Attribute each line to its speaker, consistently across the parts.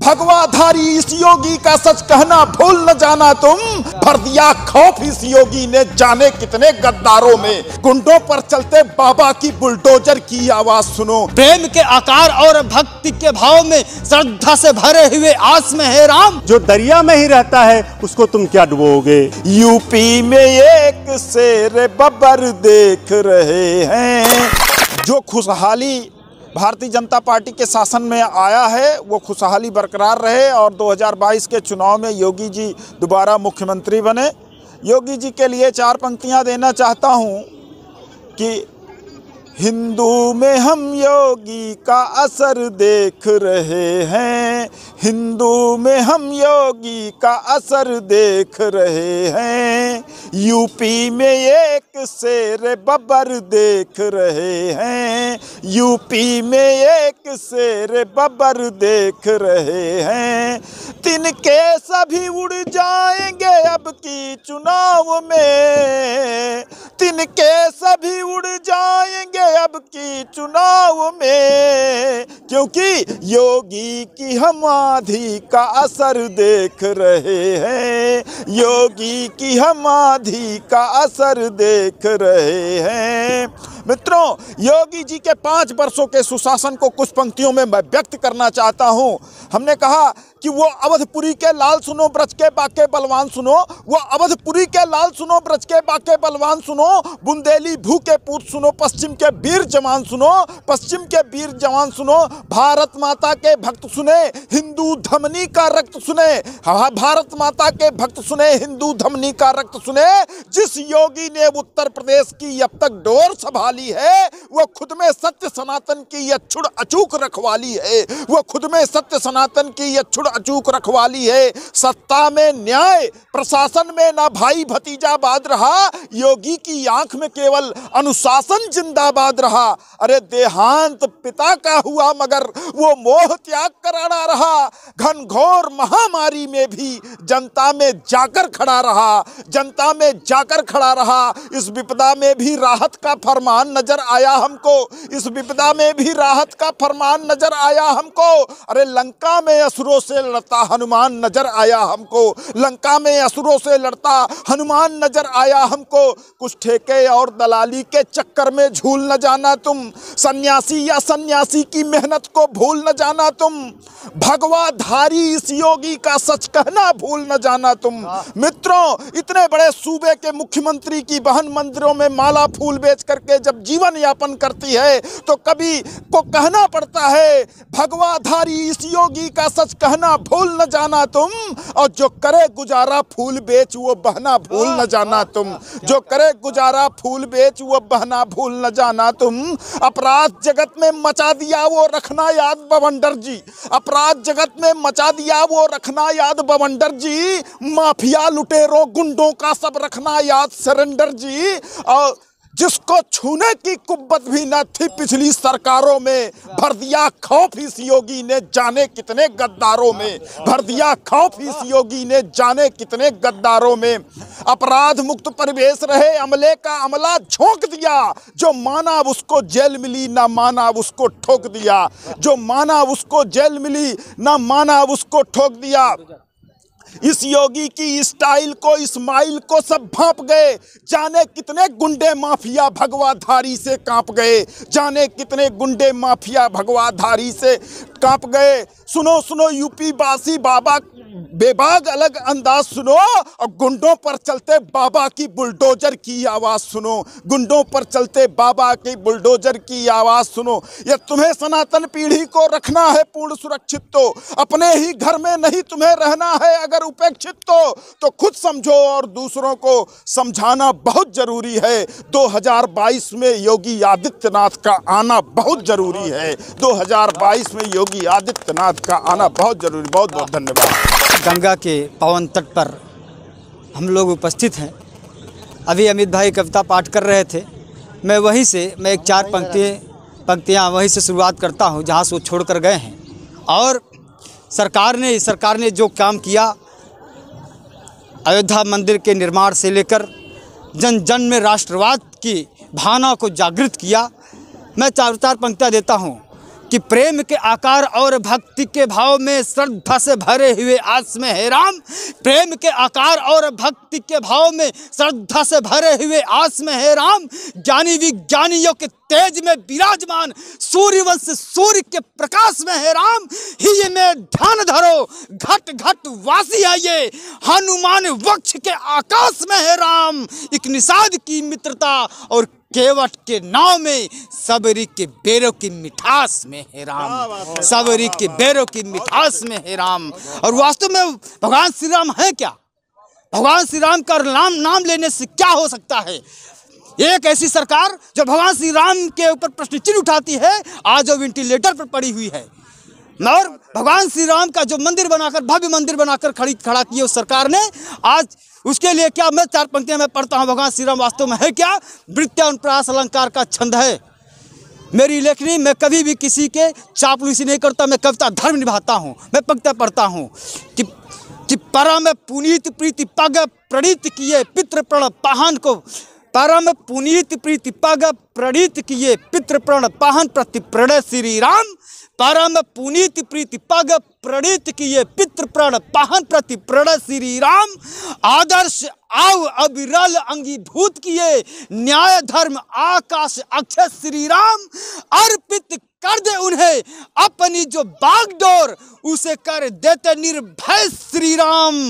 Speaker 1: भगवाधारी इस योगी का सच कहना भूल न जाना तुम, भर दिया खौफ इस योगी ने जाने कितने गद्दारों में। गुंडों पर चलते बाबा की बुलडोजर की आवाज सुनो।
Speaker 2: प्रेम के आकार और भक्ति के भाव में श्रद्धा से भरे हुए आस में है राम।
Speaker 3: जो दरिया में ही रहता है उसको तुम क्या डुबोगे।
Speaker 1: यूपी में एक शेर बब्बर देख रहे हैं। जो खुशहाली भारतीय जनता पार्टी के शासन में आया है वो खुशहाली बरकरार रहे और 2022 के चुनाव में योगी जी दोबारा मुख्यमंत्री बने। योगी जी के लिए 4 पंक्तियां देना चाहता हूं कि हिंदू में हम योगी का असर देख रहे हैं, हिंदू में हम योगी का असर देख रहे हैं। यूपी में एक शेर बब्बर देख रहे हैं, यूपी में एक शेर बब्बर देख रहे हैं। तिनके सभी उड़ जाएंगे अब की चुनाव में, तिनके सभी उड़ जाएंगे अब की चुनाव में, क्योंकि योगी की हम आंधी का असर देख रहे हैं, योगी की हम आंधी का असर देख रहे हैं। मित्रों, योगी जी के 5 वर्षों के सुशासन को कुछ पंक्तियों में मैं व्यक्त करना चाहता हूं। हमने कहा कि वो अवधपुरी के लाल सुनो ब्रज के बाके बलवान सुनो, वो अवधपुरी के लाल सुनो ब्रज के बाके बलवान सुनो, बुंदेली भूखे पूत सुनो, पश्चिम के वीर जवान सुनो, पश्चिम के वीर जवान सुनो। भारत माता के भक्त सुने, हिंदू धमनी का रक्त सुने, भारत माता के भक्त सुने, हिंदू धमनी का रक्त सुने। जिस योगी ने उत्तर प्रदेश की अब तक डोर संभाली है वो खुद में सत्य सनातन की अछूट अचूक रखवाली है, वो खुद में सत्य सनातन की अछूट अचूक रखवाली है। सत्ता में न्याय, प्रशासन में ना भाई भतीजाबाद रहा, योगी की आंख में केवल अनुशासन जिंदाबाद रहा। अरे देहांत पिता का हुआ मगर वो मोह त्याग कर अड़ा रहा, घनघोर महामारी में भी जनता में जाकर खड़ा रहा, जनता में जाकर खड़ा रहा। इस विपदा में भी राहत का फरमान नजर आया हमको, इस विपदा में भी राहत का फरमान नजर आया हमको। अरे लंका में असुरों से लड़ता हनुमान नजर आया हमको, लंका में असुरों से लड़ता हनुमान नजर आया हमको। कुछ ठेके और दलाली के चक्कर में झूल न जाना तुम, सन्यासी या सन्यासी की मेहनत को भूल न जाना तुम, भगवाधारी इस योगी का सच कहना भूल न जाना तुम। मित्रों, इतने बड़े सूबे के मुख्यमंत्री की बहन मंदिरों में माला फूल बेच करके जब जीवन यापन करती है तो कभी को कहना पड़ता है भगवाधारी इस योगी का सच कहना भूल न जाना तुम, और जो करे गुजारा फूल बेच वो बहना भूल न जाना तुम, जो करे गुजारा फूल बेच वो बहना भूल न जाना तुम। अपराध जगत में मचा दिया वो रखना याद बवंडर जी, अपराध जगत में मचा दिया वो रखना याद बवंडर जी, माफिया लुटेरों गुंडों का सब रखना याद सरेंडर जी। और जिसको छूने की कुव्वत भी न थी पिछली सरकारों में, भर दिया खौफ इस योगी ने जाने कितने गद्दारों में, भर दिया खौफ इस योगी ने जाने कितने गद्दारों में। अपराध मुक्त परिवेश रहे अमले का अमला झोंक दिया, जो माना उसको जेल मिली ना माना उसको ठोक दिया, जो माना उसको जेल मिली ना माना उसको ठोक दिया। इस योगी की स्टाइल को इस्माइल को सब भांप गए, जाने कितने गुंडे माफिया भगवाधारी से कांप गए, जाने कितने गुंडे माफिया भगवाधारी से कांप गए। सुनो सुनो यूपी बासी बाबा बेबाग अलग अंदाज सुनो, और गुंडों पर चलते बाबा की बुलडोजर की आवाज सुनो, गुंडों पर चलते बाबा की बुलडोजर की आवाज सुनो। ये तुम्हें सनातन पीढ़ी को रखना है पूर्ण सुरक्षित तो अपने ही घर में नहीं तुम्हें रहना है अगर उपेक्षित तो खुद समझो और दूसरों को समझाना बहुत जरूरी है। 2022 में योगी आदित्यनाथ का आना बहुत जरूरी है, 2022 में योगी आदित्यनाथ का आना बहुत जरूरी। बहुत बहुत धन्यवाद।
Speaker 2: गंगा के पावन तट पर हम लोग उपस्थित हैं। अभी अमित भाई कविता पाठ कर रहे थे, मैं वहीं से एक 4 पंक्तियाँ वहीं से शुरुआत करता हूँ जहाँ से वो छोड़ कर गए हैं। और सरकार ने जो काम किया, अयोध्या मंदिर के निर्माण से लेकर जन जन में राष्ट्रवाद की भावना को जागृत किया। मैं 4 पंक्तियाँ देता हूँ कि प्रेम के आकार और भक्ति के भाव में श्रद्धा से भरे हुए आस में है राम। प्रेम के आकार और भक्ति के भाव में श्रद्धा से भरे हुए आस में है राम। ज्ञानी विज्ञानियों के तेज में विराजमान सूर्यवंश सूर्य के प्रकाश में है राम। ही में ध्यान धरो घट घट वासी है ये, हनुमान वक्ष के आकाश में है राम। एक निषाद की मित्रता और केवट के नाव में सबरी के बेरों की मिठास में है राम। सबरी के बेरों की मिठास में है राम। और वास्तव में भगवान श्री राम है क्या? भगवान श्री राम का नाम लेने से क्या हो सकता है? एक ऐसी सरकार जो भगवान श्री राम के ऊपर प्रश्न चिन्ह उठाती है, आज वो वेंटिलेटर पर पड़ी हुई है। और भगवान श्री राम का जो मंदिर बनाकर, भव्य मंदिर बनाकर खड़ा किया उस सरकार ने, आज उसके लिए क्या, मैं 4 पंक्तियां मैं पढ़ता हूं। भगवान श्री राम वास्तव में है क्या? वृत्यानुप्रास अलंकार का छंद है मेरी लेखनी। मैं कभी भी किसी के चापलूसी नहीं करता, मैं कविता धर्म निभाता हूं। मैं पंक्तियां पढ़ता हूं कि परम पुनीत प्रीति पग प्रणीत किए पितृ प्रण पाहन को, परम पुनीत प्रीति पग प्रणीत किए पितृ प्रण पाहन प्रति प्रणय श्री राम। परम पुनीत प्रीति पग प्रणीत किए पितृ प्रण पाहन प्रति प्रणय श्री राम। आदर्श आव अविरल अंगीभूत किए न्याय धर्म आकाश अक्षय श्री राम। अर्पित कर दे उन्हें अपनी जो बागडोर, उसे कर देते निर्भय श्री राम।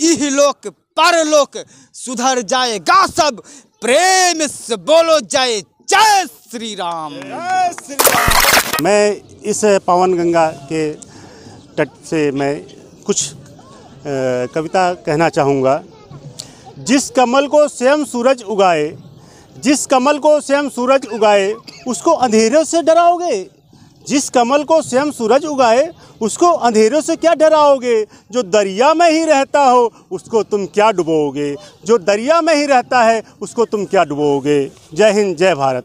Speaker 2: इहलोक परलोक सुधर जाएगा सब, प्रेम से बोलो जय जय श्री राम।
Speaker 1: जय श्री राम।
Speaker 3: मैं इस पावन गंगा के तट से मैं कुछ कविता कहना चाहूँगा। जिस कमल को स्वयं सूरज उगाए, जिस कमल को स्वयं सूरज उगाए, उसको अंधेरों से डराओगे। जिस कमल को स्वयं सूरज उगाए, उसको अंधेरों से क्या डराओगे। जो दरिया में ही रहता हो, उसको तुम क्या डुबोगे। जो दरिया में ही रहता है, उसको तुम क्या डुबोगे। जय हिंद, जय भारत।